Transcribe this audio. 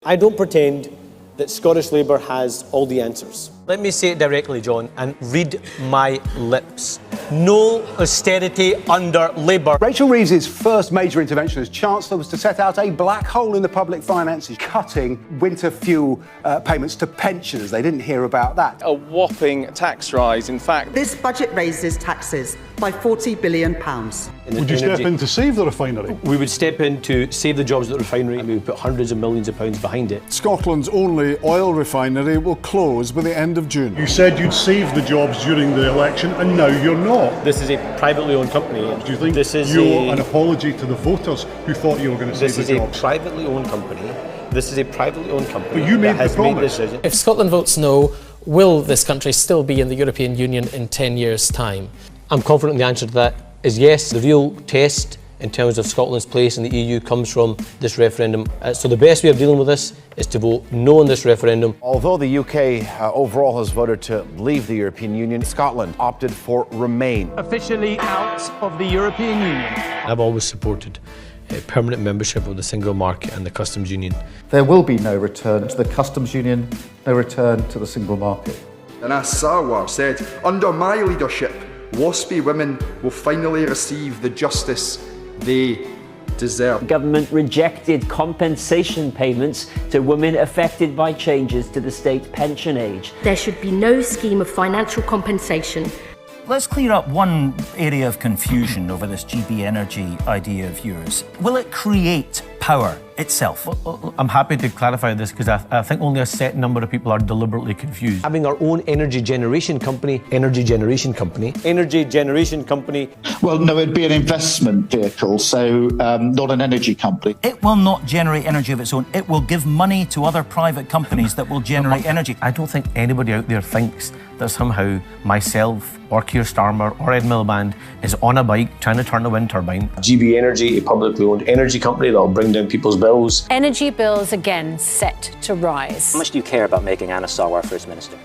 I don't pretend that Scottish Labour has all the answers. Let me say it directly, John, and read my lips. No austerity under Labour. Rachel Reeves's first major intervention as Chancellor was to set out a black hole in the public finances, cutting winter fuel payments to pensioners. They didn't hear about that. A whopping tax rise, in fact. This budget raises taxes by £40 billion. Would you step in to save the refinery? We would step in to save the jobs at the refinery, and we would put hundreds of millions of pounds behind it. Scotland's only oil refinery will close by the end of June. You said you'd save the jobs during the election, and now you're not. This is a privately owned company. Do you think this is you're an apology to the voters who thought you were going to save the jobs? This is a privately owned company. This is a privately owned company. But you made the promise. If Scotland votes no, will this country still be in the European Union in 10 years' time? I'm confident the answer to that is yes. The real test in terms of Scotland's place in the EU comes from this referendum. So the best way of dealing with this is to vote no on this referendum. Although the UK overall has voted to leave the European Union, Scotland opted for remain. Officially out of the European Union. I've always supported permanent membership of the single market and the customs union. There will be no return to the customs union, no return to the single market. And as Sarwar said, under my leadership, WASPy women will finally receive the justice they deserve. The government rejected compensation payments to women affected by changes to the state pension age. There should be no scheme of financial compensation. Let's clear up one area of confusion over this GB Energy idea of yours. Will it create power itself? I'm happy to clarify this because I think only a set number of people are deliberately confused. Having our own energy generation company. Well, no, it'd be an investment vehicle, so not an energy company. It will not generate energy of its own. It will give money to other private companies that will generate energy. I don't think anybody out there thinks that somehow myself or Keir Starmer or Ed Miliband is on a bike trying to turn a wind turbine. GB Energy, a publicly owned energy company that will bring down people's bills. Energy bills again set to rise. How much do you care about making Anas Sarwar First Minister?